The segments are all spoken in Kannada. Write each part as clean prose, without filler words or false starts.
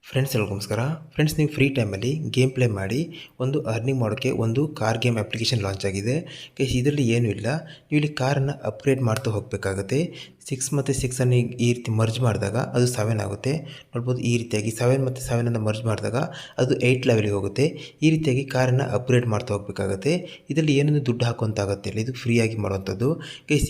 ಫ್ರೆಂಡ್ಸ್ ಎಲ್ಲರಿಗೂ ನಮಸ್ಕಾರ. ಫ್ರೆಂಡ್ಸ್, ನೀವು ಫ್ರೀ ಟೈಮಲ್ಲಿ ಗೇಮ್ ಪ್ಲೇ ಮಾಡಿ ಒಂದು ಅರ್ನಿಂಗ್ ಮಾಡೋಕ್ಕೆ ಒಂದು ಕಾರ್ ಗೇಮ್ ಅಪ್ಲಿಕೇಶನ್ ಲಾಂಚ್ ಆಗಿದೆ. ಇದರಲ್ಲಿ ಏನೂ ಇಲ್ಲ, ನೀವು ಇಲ್ಲಿ ಕಾರನ್ನು ಅಪ್ಗ್ರೇಡ್ ಮಾಡ್ತಾ ಹೋಗಬೇಕಾಗುತ್ತೆ. 6 ಮತ್ತು 6 ಅನ್ನು ಈ ರೀತಿ ಮರ್ಜ್ ಮಾಡಿದಾಗ ಅದು 7 ಆಗುತ್ತೆ. ನೋಡ್ಬೋದು, ಈ ರೀತಿಯಾಗಿ 7 ಮತ್ತು 7 ಅನ್ನು ಮರ್ಜ್ ಮಾಡಿದಾಗ ಅದು 8 ಲೆವೆಲ್ಗೆ ಹೋಗುತ್ತೆ. ಈ ರೀತಿಯಾಗಿ ಕಾರನ್ನು ಅಪ್ಗ್ರೇಡ್ ಮಾಡ್ತಾ ಹೋಗಬೇಕಾಗುತ್ತೆ. ಇದರಲ್ಲಿ ಏನೊಂದು ದುಡ್ಡು ಹಾಕುವಂತಾಗುತ್ತೆ ಇಲ್ಲ, ಇದು ಫ್ರೀಯಾಗಿ ಮಾಡುವಂಥದ್ದು.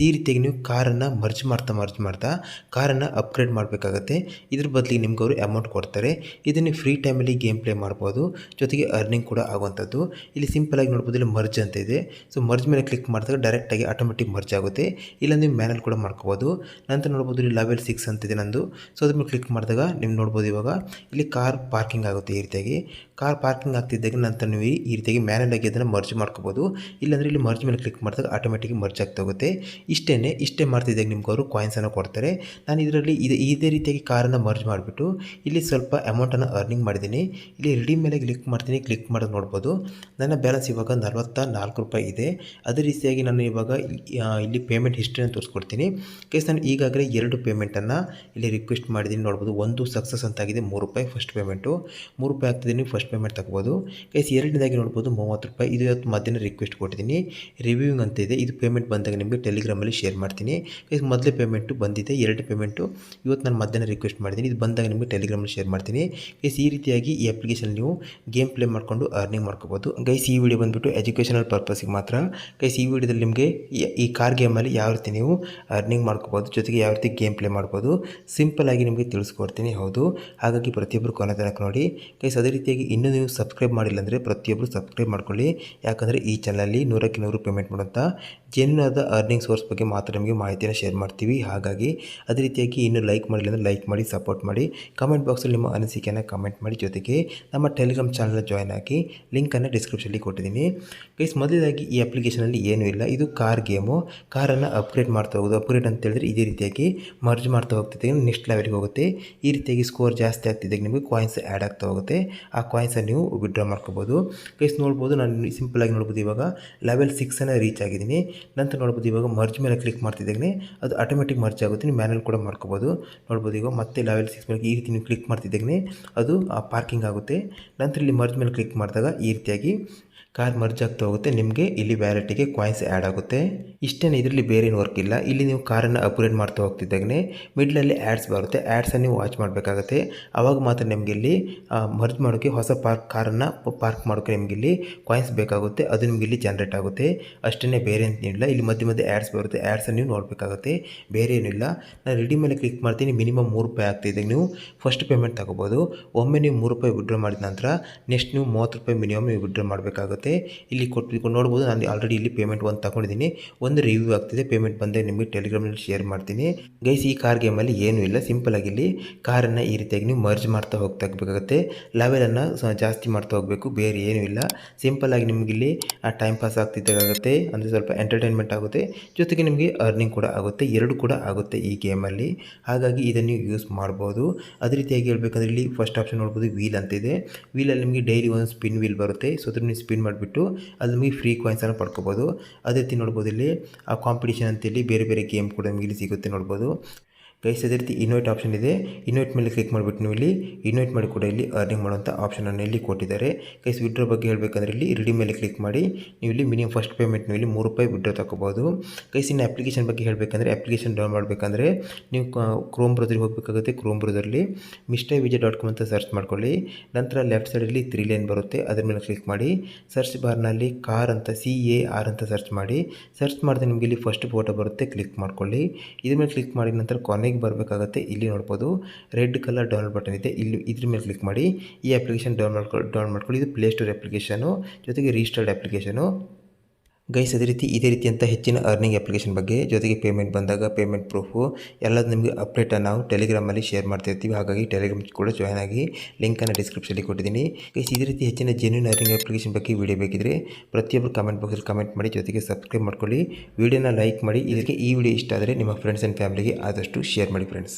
ಈ ರೀತಿಯಾಗಿ ನೀವು ಕಾರನ್ನು ಮರ್ಜ್ ಮಾಡ್ತಾ ಕಾರನ್ನು ಅಪ್ಗ್ರೇಡ್ ಮಾಡಬೇಕಾಗತ್ತೆ. ಇದ್ರ ಬದಲಿಗೆ ನಿಮ್ಗೆ ಅವರು ಅಮೌಂಟ್ ಕೊಡ್ತಾರೆ. ಇದನ್ನು ಫ್ರೀ ಟೈಮಲ್ಲಿ ಗೇಮ್ ಪ್ಲೇ ಮಾಡ್ಬೋದು, ಜೊತೆಗೆ ಅರ್ನಿಂಗ್ ಕೂಡ ಆಗುವಂಥದ್ದು. ಇಲ್ಲಿ ಸಿಂಪಲಾಗಿ ನೋಡ್ಬೋದು, ಇಲ್ಲಿ ಮರ್ಜ್ ಅಂತ ಇದೆ. ಸೊ ಮರ್ಜ್ ಮೇಲೆ ಕ್ಲಿಕ್ ಮಾಡಿದಾಗ ಡೈರೆಕ್ಟಾಗಿ ಆಟೋಮೆಟಿಕ್ ಮರ್ಜ್ ಆಗುತ್ತೆ. ಇಲ್ಲ ನೀವು ಮ್ಯಾನಲ್ ಕೂಡ ಮಾಡ್ಕೋಬೋದು. ನಂತರ ನೋಡ್ಬೋದು, ಇಲ್ಲಿ ಲೆವೆಲ್ 6 ಅಂತಿದೆ ನಂದು. ಸೊ ಅದ್ರ ಮೇಲೆ ಕ್ಲಿಕ್ ಮಾಡಿದಾಗ ನೀವು ನೋಡ್ಬೋದು, ಇವಾಗ ಇಲ್ಲಿ ಕಾರ್ ಪಾರ್ಕಿಂಗ್ ಆಗುತ್ತೆ. ಈ ರೀತಿಯಾಗಿ ಕಾರ್ ಪಾರ್ಕಿಂಗ್ ಆಗ್ತಿದ್ದಾಗ ನಂತರ ನೀವು ಈ ರೀತಿಯಾಗಿ ಮ್ಯಾನಲಾಗಿ ಅದನ್ನು ಮರ್ಜ್ ಮಾಡ್ಕೋಬೋದು. ಇಲ್ಲಾಂದರೆ ಇಲ್ಲಿ ಮರ್ಜ್ ಮೇಲೆ ಕ್ಲಿಕ್ ಮಾಡಿದಾಗ ಆಟೋಮೆಟಿಕ್ ಮರ್ಜ್ ಆಗ್ತಾ ಹೋಗುತ್ತೆ. ಇಷ್ಟೇ ಮಾಡ್ತಿದ್ದಾಗ ನಿಮ್ಗೆ ಅವರು ಕಾಯಿನ್ಸನ್ನು ಕೊಡ್ತಾರೆ. ನಾನು ಇದರಲ್ಲಿ ಇದೇ ರೀತಿಯಾಗಿ ಕಾರನ್ನು ಮರ್ಜ್ ಮಾಡಿಬಿಟ್ಟು ಇಲ್ಲಿ ಸ್ವಲ್ಪ ಅಮೌಂಟನ್ನು ಅರ್ನಿಂಗ್ ಮಾಡಿದ್ದೀನಿ. ಇಲ್ಲಿ ರಿಡೀಮ್ ಮೇಲೆ ಕ್ಲಿಕ್ ಮಾಡ್ತೀನಿ. ಕ್ಲಿಕ್ ಮಾಡೋದು ನೋಡ್ಬೋದು, ನನ್ನ ಬ್ಯಾಲೆನ್ಸ್ ಇವಾಗ 44 ರೂಪಾಯಿ ಇದೆ. ಅದೇ ರೀತಿಯಾಗಿ ನಾನು ಇವಾಗ ಇಲ್ಲಿ ಪೇಮೆಂಟ್ ಹಿಸ್ಟ್ರಿಯನ್ನು ತೋರಿಸ್ಕೊಡ್ತೀನಿ. ನಾನು ಈಗಾಗಲೇ 2 ಪೇಮೆಂಟನ್ನು ಇಲ್ಲಿ ರಿಕ್ವೆಸ್ಟ್ ಮಾಡಿದ್ದೀನಿ. ನೋಡ್ಬೋದು, ಒಂದು ಸಕ್ಸಸ್ ಅಂತಾಗಿದೆ, 3 ರೂಪಾಯಿ ಫಸ್ಟ್ ಪೇಮೆಂಟು. 3 ರೂಪಾಯಿ ಆಗ್ತಿದ್ದೀನಿ, ಫಸ್ಟ್ ಪೇಮೆಂಟ್ ತಗೋಬೋದು. ಎರಡನೇದಾಗಿ ನೋಡ್ಬೋದು 30 ರೂಪಾಯಿ, ಇದು ಇವತ್ತು ಮಧ್ಯಾಹ್ನ ರಿಕ್ವೆಸ್ಟ್ ಕೊಟ್ಟಿದ್ದೀನಿ. ರಿವ್ಯೂವಿಂಗ್ ಅಂತ ಇದೆ, ಇದು ಪೇಮೆಂಟ್ ಬಂದಾಗ ನಿಮಗೆ ಟೆಲಿಗ್ರಾಮಲ್ಲಿ ಶೇರ್ ಮಾಡ್ತೀನಿ. ಮೊದಲೇ ಪೇಮೆಂಟು ಬಂದಿದೆ, 2 ಪೇಮೆಂಟು ಇವತ್ತು ನಾನು ಮಧ್ಯಾಹ್ನ ರಿಕ್ವೆಸ್ಟ್ ಮಾಡಿದ್ದೀನಿ. ಇದು ಬಂದಾಗ ನಿಮಗೆ ಟೆಲಿಗ್ರಾಮಲ್ಲಿ ಶೇರ್ ಮಾಡ್ತೀನಿ. ಈ ರೀತಿಯಾಗಿ ಈ ಅಪ್ಲಿಕೇಶನ್ ನೀವು ಗೇಮ್ ಪ್ಲೇ ಮಾಡಿಕೊಂಡು ಅರ್ನಿಂಗ್ ಮಾಡ್ಕೋಬೋದು. ಈ ವಿಡಿಯೋ ಬಂದುಬಿಟ್ಟು ಎಜುಕೇಷನಲ್ ಪರ್ಪಸ್ಗೆ ಮಾತ್ರ. ಈ ವಿಡಿಯೋದಲ್ಲಿ ನಿಮಗೆ ಈ ಕಾರ್ ಗೇಮಲ್ಲಿ ಯಾವ ರೀತಿ ನೀವು ಅರ್ನಿಂಗ್ ಮಾಡ್ಕೋಬೋದು, ಜೊತೆಗೆ ಯಾವ ರೀತಿ ಗೇಮ್ ಪ್ಲೇ ಮಾಡ್ಬೋದು ಸಿಂಪಲ್ ಆಗಿ ನಿಮಗೆ ತಿಳಿಸ್ಕೊಡ್ತೀನಿ. ಹೌದು, ಹಾಗಾಗಿ ಪ್ರತಿಯೊಬ್ಬರು ಕೊನೆ ತನಕ ನೋಡಿ. ಅದೇ ರೀತಿಯಾಗಿ ಇನ್ನೂ ನೀವು ಸಬ್ಸ್ಕ್ರೈಬ್ ಮಾಡಿಲ್ಲ ಅಂದರೆ ಪ್ರತಿಯೊಬ್ಬರು ಸಬ್ಸ್ಕ್ರೈಬ್ ಮಾಡ್ಕೊಳ್ಳಿ. ಯಾಕಂದರೆ ಈ ಚಾನಲಲ್ಲಿ 100ಕ್ಕೆ 100 ಪೇಮೆಂಟ್ ಮಾಡುವಂಥ ಜೆನ್ಯೂನ್ ಅರ್ನಿಂಗ್ ಸೋರ್ಸ್ ಬಗ್ಗೆ ಮಾತ್ರ ನಿಮಗೆ ಮಾಹಿತಿಯನ್ನು ಶೇರ್ ಮಾಡ್ತೀವಿ. ಹಾಗಾಗಿ ಅದೇ ರೀತಿಯಾಗಿ ಇನ್ನೂ ಲೈಕ್ ಮಾಡಿಲ್ಲ ಅಂದರೆ ಲೈಕ್ ಮಾಡಿ, ಸಪೋರ್ಟ್ ಮಾಡಿ. ಕಮೆಂಟ್ ಬಾಕ್ಸಲ್ಲಿ ನಿಮ್ಮ ಅನಿಸಿಕೆಯನ್ನು ಕಮೆಂಟ್ ಮಾಡಿ, ಜೊತೆಗೆ ನಮ್ಮ ಟೆಲಿಗ್ರಾಮ್ ಚಾನಲ್ ಜಾಯ್ನ್ ಆಗಿ, ಲಿಂಕನ್ನು ಡಿಸ್ಕ್ರಿಪ್ಷನಲ್ಲಿ ಕೊಟ್ಟಿದ್ದೀನಿ. ಮೊದಲಾಗಿ ಈ ಅಪ್ಲಿಕೇಶನಲ್ಲಿ ಏನೂ ಇಲ್ಲ, ಇದು ಕಾರ್ ಗೇಮು. ಕಾರನ್ನು ಅಪ್ಗ್ರೇಡ್ ಮಾಡ್ತಾ ಹೋಗೋದು. ಅಪ್ಗ್ರೇಡ್ ಅಂತ ಹೇಳಿದ್ರೆ ಇದೇ ರೀತಿಯಾಗಿ ಮರ್ಜ್ ಮಾಡ್ತಾ ಹೋಗ್ತಿದ್ದೆ, ನೆಕ್ಸ್ಟ್ ಲೆವೆಲ್ಗೆ ಹೋಗುತ್ತೆ. ಈ ರೀತಿಯಾಗಿ ಸ್ಕೋರ್ ಜಾಸ್ತಿ ಆಗ್ತಿದ್ದಾಗ ನಿಮಗೆ ಕಾಯಿನ್ಸ್ ಆ್ಯಡ್ ಆಗ್ತಾ ಹೋಗುತ್ತೆ. ಆ ಕಾಯಿನ್ಸನ್ನು ನೀವು ವಿಡ್ರಾ ಮಾಡ್ಕೋಬೋದು. ನೋಡ್ಬೋದು, ನಾನು ಸಿಂಪಲಾಗಿ ನೋಡ್ಬೋದು, ಇವಾಗ ಲೆವೆಲ್ 6 ಅನ್ನು ರೀಚ್ ಆಗಿದ್ದೀನಿ. ನಂತರ ನೋಡ್ಬೋದು, ಇವಾಗ ಮರ್ಜ್ ಮೇಲೆ ಕ್ಲಿಕ್ ಮಾಡ್ತಿದ್ದಾಗಲೇ ಅದು ಆಟೋಮೆಟಿಕ್ ಮರ್ಜ್ ಆಗುತ್ತೆ. ನೀವು ಮ್ಯಾನುವಲ್ ಕೂಡ ಮಾಡ್ಕೋಬೋದು. ನೋಡ್ಬೋದು, ಈಗ ಮತ್ತೆ ಲೆವೆಲ್ 6 ಮೇಲೆ ಈ ರೀತಿ ನೀವು ಕ್ಲಿಕ್ ಮಾಡ್ತಿದ್ದಾಗಲೇ ಅದು ಪಾರ್ಕಿಂಗ್ ಆಗುತ್ತೆ. ನಂತರ ಇಲ್ಲಿ ಮರ್ಜ್ ಮೇಲೆ ಕ್ಲಿಕ್ ಮಾಡಿದಾಗ ಈ ರೀತಿಯಾಗಿ ಕಾರ್ ಮರ್ಜ್ ಆಗ್ತಾ ಹೋಗುತ್ತೆ. ನಿಮಗೆ ಇಲ್ಲಿ ವ್ಯಾಲೆಟಿಗೆ ಕಾಯಿನ್ಸ್ ಆ್ಯಡ್ ಆಗುತ್ತೆ. ಇಷ್ಟೇ, ಇದರಲ್ಲಿ ಬೇರೆ ಏನು ವರ್ಕ್ ಇಲ್ಲ. ಇಲ್ಲಿ ನೀವು ಕಾರನ್ನು ಅಪ್ಗ್ರೇಡ್ ಮಾಡ್ತಾ ಹೋಗ್ತಿದ್ದಾಗಲೇ ಮಿಡ್ಲಲ್ಲಿ ಆ್ಯಡ್ಸ್ ಬರುತ್ತೆ. ಆ್ಯಡ್ಸನ್ನು ನೀವು ವಾಚ್ ಮಾಡಬೇಕಾಗುತ್ತೆ. ಆವಾಗ ಮಾತ್ರ ನಿಮಗೆ ಇಲ್ಲಿ ಮರ್ಜ್ ಮಾಡೋಕ್ಕೆ, ಹೊಸ ಕಾರನ್ನು ಪಾರ್ಕ್ ಮಾಡೋಕ್ಕೆ ನಿಮಗೆ ಇಲ್ಲಿ ಕಾಯಿನ್ಸ್ ಬೇಕಾಗುತ್ತೆ. ಅದು ನಿಮಗೆ ಇಲ್ಲಿ ಜನರೇಟ್ ಆಗುತ್ತೆ. ಅಷ್ಟೇ, ಬೇರೆ ಏನಿಲ್ಲ. ಇಲ್ಲಿ ಮಧ್ಯೆ ಆ್ಯಡ್ಸ್ ಬರುತ್ತೆ. ಆ್ಯಡ್ಸನ್ನು ನೀವು ನೋಡಬೇಕಾಗುತ್ತೆ, ಬೇರೆ ಏನಿಲ್ಲ. ನಾನು ರೆಡಿ ಮೇಲೆ ಕ್ಲಿಕ್ ಮಾಡ್ತೀನಿ. ಮಿನಿಮಮ್ 3 ರೂಪಾಯಿ ಆಗ್ತಿದ್ದಾಗ ನೀವು ಫಸ್ಟ್ ಪೇಮೆಂಟ್ ತಗೋಬೋದು. ಒಮ್ಮೆ ನೀವು 3 ರೂಪಾಯಿ ವಿಡ್ರಾ ಮಾಡಿದ ನಂತರ ನೆಕ್ಸ್ಟ್ ನೀವು 30 ರೂಪಾಯಿ ಮಿನಿಮಮ್ ನೀವು ವಿಡ್ರಾ ಮಾಡಬೇಕಾಗುತ್ತೆ. ಇಲ್ಲಿ ಕೊಟ್ಟು ನೋಡ್ಬೋದು, ನಾನು ಆಲ್ರೆಡಿ ಇಲ್ಲಿ ಪೇಮೆಂಟ್ ಒಂದು ತಗೊಂಡಿದ್ದೀನಿ. ಒಂದು ರಿವ್ಯೂ ಆಗ್ತಿದೆ. ಪೇಮೆಂಟ್ ಬಂದರೆ ನಿಮಗೆ ಟೆಲಿಗ್ರಾಮಲ್ಲಿ ಶೇರ್ ಮಾಡ್ತೀನಿ. ಈ ಕಾರ್ ಗೇಮಲ್ಲಿ ಏನೂ ಇಲ್ಲ. ಸಿಂಪಲ್ ಆಗಿ ಇಲ್ಲಿ ಕಾರನ್ನು ಈ ರೀತಿಯಾಗಿ ನೀವು ಮರ್ಜ್ ಮಾಡ್ತಾ ಹೋಗಬೇಕಾಗುತ್ತೆ. ಲೆವೆಲನ್ನು ಜಾಸ್ತಿ ಮಾಡ್ತಾ ಹೋಗಬೇಕು, ಬೇರೆ ಏನೂ ಇಲ್ಲ. ಸಿಂಪಲ್ ಆಗಿ ನಿಮಗೆ ಇಲ್ಲಿ ಟೈಮ್ ಪಾಸ್ ಆಗ್ತಿದ್ದಾಗುತ್ತೆ, ಅಂದರೆ ಸ್ವಲ್ಪ ಎಂಟರ್ಟೈನ್ಮೆಂಟ್ ಆಗುತ್ತೆ, ಜೊತೆಗೆ ನಿಮಗೆ ಅರ್ನಿಂಗ್ ಕೂಡ ಆಗುತ್ತೆ. ಎರಡು ಕೂಡ ಆಗುತ್ತೆ ಈ ಗೇಮಲ್ಲಿ. ಹಾಗಾಗಿ ಇದನ್ನು ನೀವು ಯೂಸ್ ಮಾಡ್ಬೋದು. ಅದೇ ರೀತಿಯಾಗಿ ಹೇಳ್ಬೇಕಂದ್ರೆ ಇಲ್ಲಿ ಫಸ್ಟ್ ಆಪ್ಷನ್ ನೋಡ್ಬೋದು, ವೀಲ್ ಅಂತಿದೆ. ವೀಲಲ್ಲಿ ನಿಮಗೆ ಡೈಲಿ ಒಂದು ಸ್ಪಿನ್ ವೀಲ್ ಬರುತ್ತೆ. ಸೊ ಅದನ್ನು ನೀವು ಸ್ಪಿನ್ ಮಾಡಿಬಿಟ್ಟು ಅಲ್ಲಿ ನಿಮಗೆ ಫ್ರೀ ಕಾಯಿನ್ಸನ್ನು ಪಡ್ಕೋಬೋದು. ಅದೇ ರೀತಿ ನೋಡ್ಬೋದು, ಇಲ್ಲಿ ಆ ಕಾಂಪಿಟೇಷನ್ ಅಂತೇಳಿ ಬೇರೆ ಬೇರೆ ಗೇಮ್ ಕೂಡ ನಿಮಗೆ ಇಲ್ಲಿ ಸಿಗುತ್ತೆ. ನೋಡ್ಬೋದು ಅದೇ ರೀತಿ ಇನ್ವೈಟ್ ಆಪ್ಷನ್ ಇದೆ. ಇನ್ವೈಟ್ ಮೇಲೆ ಕ್ಲಿಕ್ ಮಾಡಿಬಿಟ್ಟು ನೀವು ಇಲ್ಲಿ ಇನ್ವೈಟ್ ಮಾಡಿ ಕೂಡ ಇಲ್ಲಿ ಅರ್ನಿಂಗ್ ಮಾಡುವಂಥ ಆಪ್ಷನನ್ನು ಇಲ್ಲಿ ಕೊಟ್ಟಿದ್ದಾರೆ. ವಿಡ್ರಾ ಬಗ್ಗೆ ಹೇಳಬೇಕಂದ್ರೆ ಇಲ್ಲಿ ರೆಡಿ ಮೇಲೆ ಕ್ಲಿಕ್ ಮಾಡಿ ನೀವು ಇಲ್ಲಿ ಮಿನಿಮಮ್ ಫಸ್ಟ್ ಪೇಮೆಂಟ್ ನೀವು ಇಲ್ಲಿ 3 ರೂಪಾಯಿ ವಿಡ್ರಾ ತಗೋಬೋದು. ಇನ್ನು ಅಪ್ಲಿಕೇಶನ್ ಬಗ್ಗೆ ಹೇಳಬೇಕಂದ್ರೆ ಅಪ್ಲಿಕೇಶನ್ ಡೌನ್ ಮಾಡಬೇಕಂದ್ರೆ ನೀವು ಕ್ರೋಮ್ ಬ್ರೌಸರ್ಗೆ ಹೋಗಬೇಕಾಗುತ್ತೆ. ಕ್ರೋಮ್ ಬ್ರೌಸರ್ಲಿ mrvijay.com ಅಂತ ಸರ್ಚ್ ಮಾಡ್ಕೊಳ್ಳಿ. ನಂತರ ಲೆಫ್ಟ್ ಸೈಡಲ್ಲಿ 3 ಲೈನ್ ಬರುತ್ತೆ, ಅದರ ಮೇಲೆ ಕ್ಲಿಕ್ ಮಾಡಿ. ಸರ್ಚ್ ಬಾರ್ನಲ್ಲಿ ಕಾರ್ ಅಂತ CAR ಅಂತ ಸರ್ಚ್ ಮಾಡಿ. ಸರ್ಚ್ ಮಾಡಿದ್ರೆ ನಿಮಗೆ ಇಲ್ಲಿ ಫಸ್ಟ್ ಫೋಟೋ ಬರುತ್ತೆ, ಕ್ಲಿಕ್ ಮಾಡ್ಕೊಳ್ಳಿ. ಇದ್ರ ಮೇಲೆ ಕ್ಲಿಕ್ ಮಾಡಿ ನಂತರ ಕೊನೆಗೆ ಬರಬೇಕಾಗುತ್ತೆ. ಇಲ್ಲಿ ನೋಡ್ಬೋದು ರೆಡ್ ಕಲರ್ ಡೌನ್ಲೋಡ್ ಬಟನ್ ಇದೆ, ಇಲ್ಲಿ ಇದ್ರ ಮೇಲೆ ಕ್ಲಿಕ್ ಮಾಡಿ ಈ ಅಪ್ಲಿಕೇಶನ್ ಡೌನ್ ಮಾಡ್ಕೊಳ್ಳಿ. ಇದು ಪ್ಲೇಸ್ಟೋರ್ ಅಪ್ಲಿಕೇಶನು, ಜೊತೆಗೆ ರಿಜಿಸ್ಟರ್ಡ್ ಅಪ್ಲಿಕೇಶನು. ಅದೇ ರೀತಿ ಅಂತ ಹೆಚ್ಚಿನ ಅರ್ನಿಂಗ್ ಅಪ್ಲಿಕೇಶನ್ ಬಗ್ಗೆ, ಜೊತೆಗೆ ಪೇಮೆಂಟ್ ಬಂದಾಗ ಪೇಮೆಂಟ್ ಪ್ರೂಫು ಎಲ್ಲದು ನಿಮಗೆ ಅಪ್ಡೇಟನ್ನು ನಾವು ಟೆಲಿಗ್ರಾಮಲ್ಲಿ ಶೇರ್ ಮಾಡ್ತಿರ್ತೀವಿ. ಹಾಗಾಗಿ ಟೆಲಿಗ್ರಾಮ್ ಕೂಡ ಜಾಯ್ನ್ ಆಗಿ, ಲಿಂಕನ್ನು ಡಿಸ್ಕ್ರಿಪ್ಷನಲ್ಲಿ ಕೊಟ್ಟಿದ್ದೀನಿ. ಇದೇ ರೀತಿ ಹೆಚ್ಚಿನ ಜೆನ್ಯೂನ್ ಅರ್ನಿಂಗ್ ಅಪ್ಲಿಕೇಶನ್ ಬಗ್ಗೆ ವಿಡಿಯೋ ಬೇಕಿದ್ರೆ ಪ್ರತಿಯೊಬ್ಬರು ಕಮೆಂಟ್ ಬಾಕ್ಸಲ್ಲಿ ಕಮೆಂಟ್ ಮಾಡಿ, ಜೊತೆಗೆ ಸಬ್ಸ್ಕ್ರೈಬ್ ಮಾಡ್ಕೊಳ್ಳಿ, ವಿಡಿಯೋನ ಲೈಕ್ ಮಾಡಿ. ಇದಕ್ಕೆ ಈ ವಿಡಿಯೋ ಇಷ್ಟ ಆದರೆ ನಿಮ್ಮ ಫ್ರೆಂಡ್ಸ್ ಆ್ಯಂಡ್ ಫ್ಯಾಮಿಲಿಗೆ ಆದಷ್ಟು ಶೇರ್ ಮಾಡಿ ಫ್ರೆಂಡ್ಸ್.